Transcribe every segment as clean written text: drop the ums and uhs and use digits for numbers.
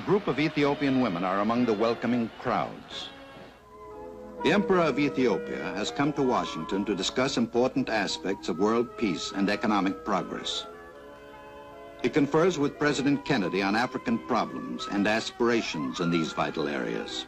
group of Ethiopian women are among the welcoming crowds. The Emperor of Ethiopia has come to Washington to discuss important aspects of world peace and economic progress. He confers with President Kennedy on African problems and aspirations in these vital areas.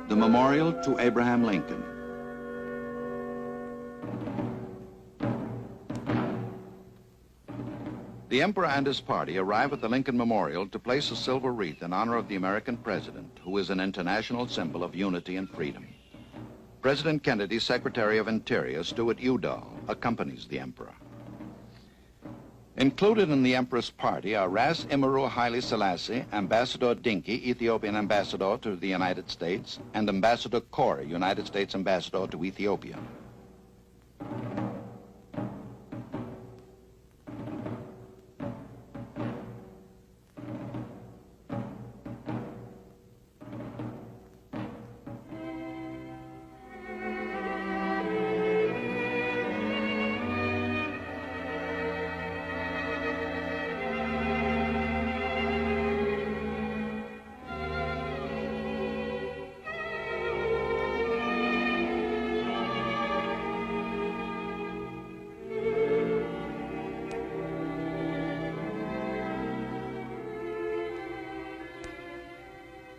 The memorial to Abraham Lincoln. The Emperor and his party arrive at the Lincoln Memorial to place a silver wreath in honor of the American president, who is an international symbol of unity and freedom. President Kennedy's Secretary of Interior, Stuart Udall, accompanies the Emperor. Included in the Emperor's party are Ras Haile Selassie, Ambassador Dinky, Ethiopian ambassador to the United States, and Ambassador Corey, United States ambassador to Ethiopia.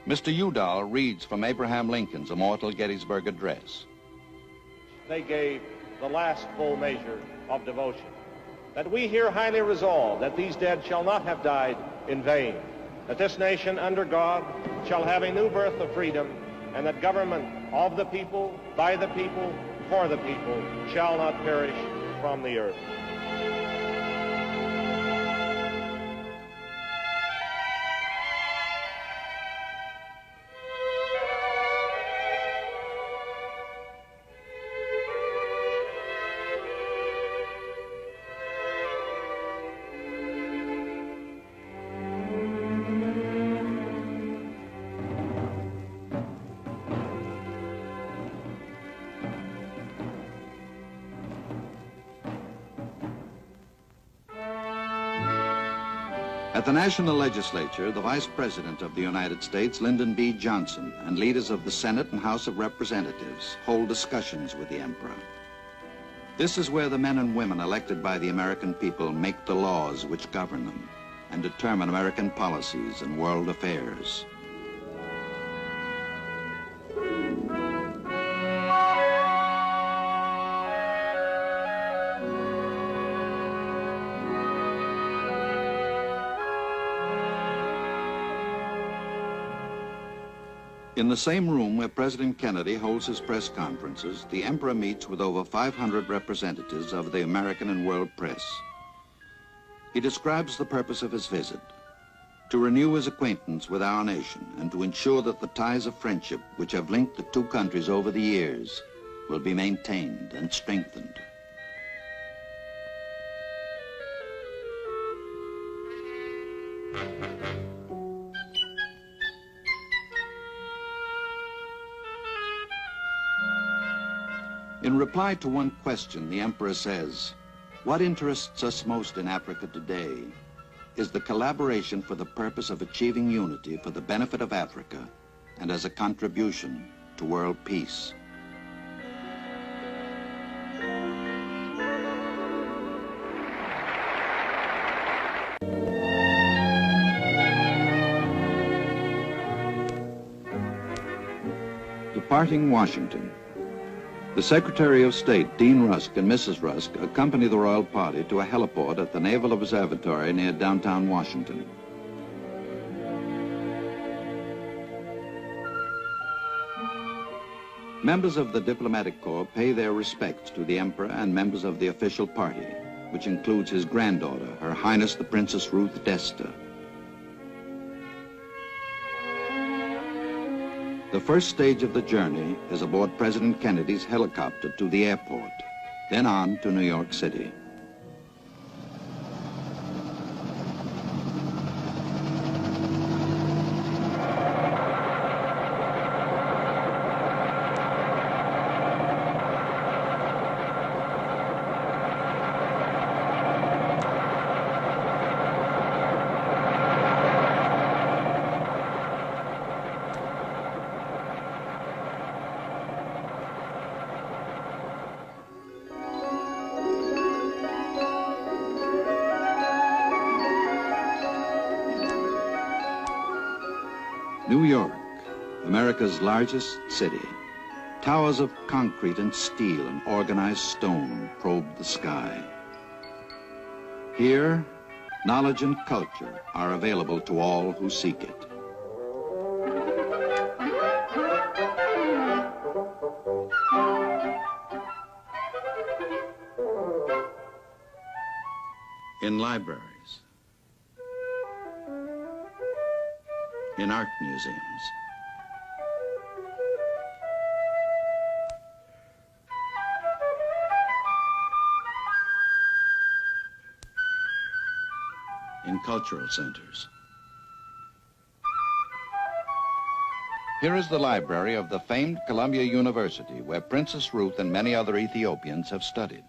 Mr. Udall reads from Abraham Lincoln's immortal Gettysburg Address. They gave the last full measure of devotion. That we here highly resolve that these dead shall not have died in vain, that this nation under God shall have a new birth of freedom, and that government of the people, by the people, for the people, shall not perish from the earth. At the National Legislature, the Vice President of the United States, Lyndon B. Johnson, and leaders of the Senate and House of Representatives hold discussions with the Emperor. This is where the men and women elected by the American people make the laws which govern them and determine American policies and world affairs. In the same room where President Kennedy holds his press conferences, the Emperor meets with over 500 representatives of the American and world press. He describes the purpose of his visit: to renew his acquaintance with our nation and to ensure that the ties of friendship which have linked the two countries over the years will be maintained and strengthened. In reply to one question, the Emperor says, "What interests us most in Africa today is the collaboration for the purpose of achieving unity for the benefit of Africa and as a contribution to world peace." Departing Washington, the Secretary of State, Dean Rusk, and Mrs. Rusk accompany the royal party to a heliport at the Naval Observatory near downtown Washington. Members of the diplomatic corps pay their respects to the emperor and members of the official party, which includes his granddaughter, Her Highness the Princess Ruth d'Este. The first stage of the journey is aboard President Kennedy's helicopter to the airport, then on to New York City. New York, America's largest city. Towers of concrete and steel and organized stone probe the sky. Here, knowledge and culture are available to all who seek it. In libraries, in art museums, in cultural centers. Here is the library of the famed Columbia University, where Princess Ruth and many other Ethiopians have studied.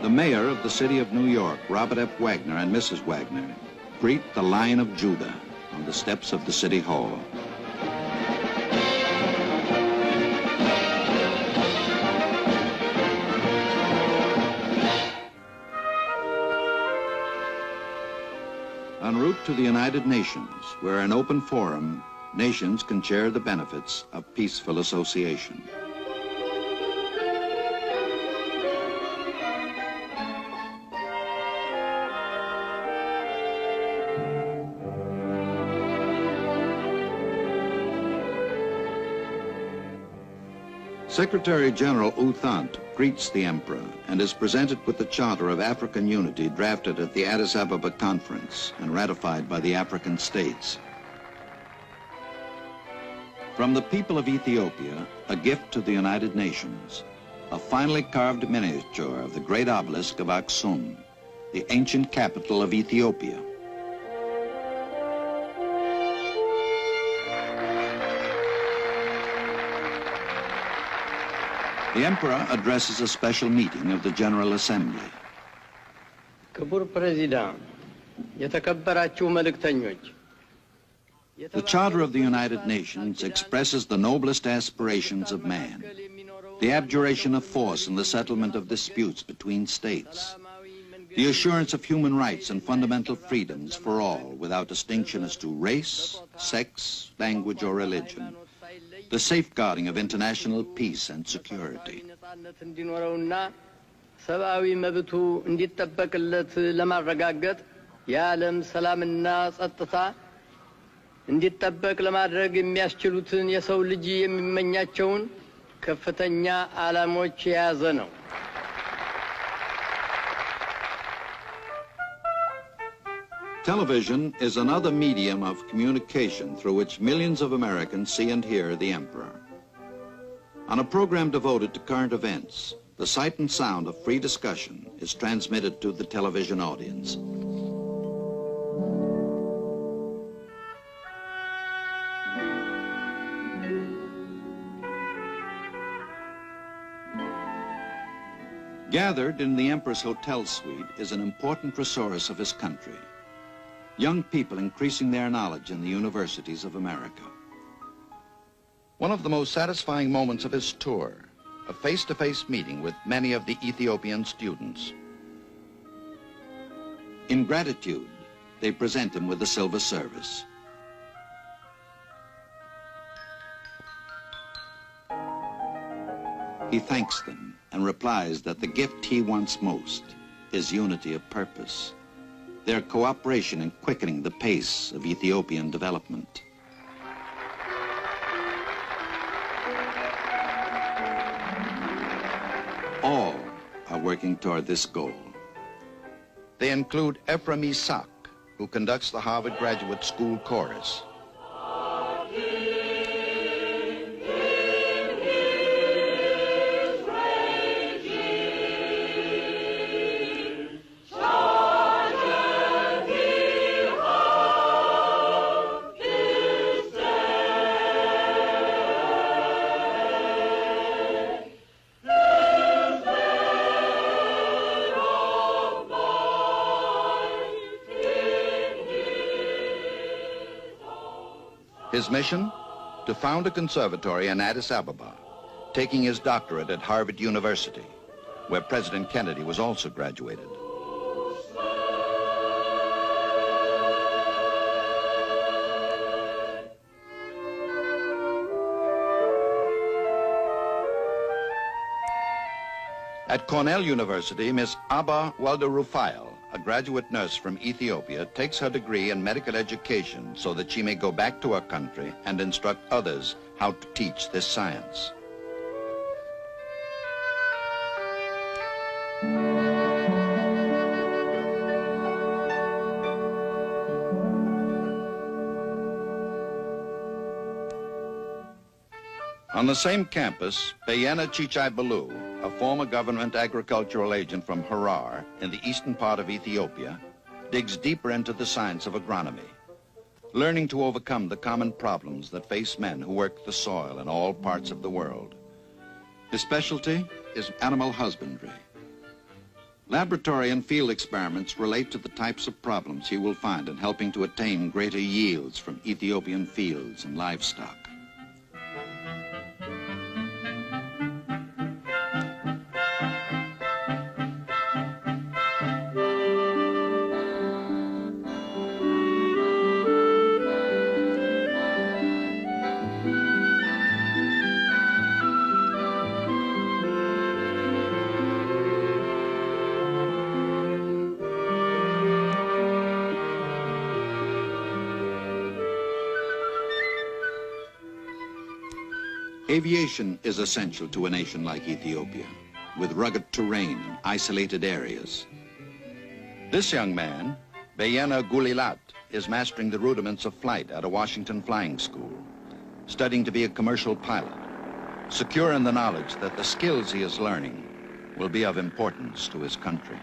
The mayor of the city of New York, Robert F. Wagner, and Mrs. Wagner greet the Lion of Judah on the steps of the City Hall. En route to the United Nations, where an open forum, nations can share the benefits of peaceful association. Secretary General U Thant greets the Emperor and is presented with the Charter of African Unity drafted at the Addis Ababa Conference and ratified by the African states. From the people of Ethiopia, a gift to the United Nations, a finely carved miniature of the great obelisk of Aksum, the ancient capital of Ethiopia. The Emperor addresses a special meeting of the General Assembly. The Charter of the United Nations expresses the noblest aspirations of man, the abjuration of force in the settlement of disputes between states, the assurance of human rights and fundamental freedoms for all without distinction as to race, sex, language, or religion, the safeguarding of international peace and security. ሰብአዊ መብቱ እንዲጠበቅለት ለማረጋገጥ የዓለም ሰላምና ጸጥታ እንዲጠበቅ ለማድረግ የሚያስችሉትን የሰው ልጅ የሚመኛቸውን ከፍተኛ ዓላማዎች የያዘ ነው። Television is another medium of communication through which millions of Americans see and hear the Emperor. On a program devoted to current events, the sight and sound of free discussion is transmitted to the television audience. Gathered in the Emperor's hotel suite is an important resource of his country. Young people increasing their knowledge in the universities of America. One of the most satisfying moments of his tour, a face-to-face meeting with many of the Ethiopian students. In gratitude, they present him with a silver service. He thanks them and replies that the gift he wants most is unity of purpose, their cooperation in quickening the pace of Ethiopian development. All are working toward this goal. They include Abraham Linkon, who conducts the Harvard Graduate School Chorus. His mission? To found a conservatory in Addis Ababa, taking his doctorate at Harvard University, where President Kennedy was also graduated. At Cornell University, Miss Abba Walder-Rufael, a graduate nurse from Ethiopia, takes her degree in medical education so that she may go back to her country and instruct others how to teach this science. On the same campus, Bayena Chichai Balu, a former government agricultural agent from Harar in the eastern part of Ethiopia, digs deeper into the science of agronomy, learning to overcome the common problems that face men who work the soil in all parts of the world. His specialty is animal husbandry. Laboratory and field experiments relate to the types of problems he will find in helping to attain greater yields from Ethiopian fields and livestock. Aviation is essential to a nation like Ethiopia, with rugged terrain and isolated areas. This young man, Bayena Gulilat, is mastering the rudiments of flight at a Washington flying school, studying to be a commercial pilot, secure in the knowledge that the skills he is learning will be of importance to his country.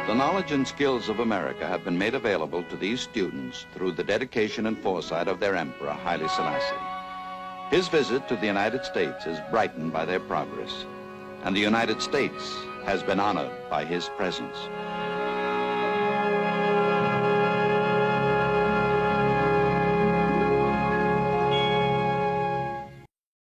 The knowledge and skills of America have been made available to these students through the dedication and foresight of their Emperor, Haile Selassie. His visit to the United States is brightened by their progress, and the United States has been honored by his presence.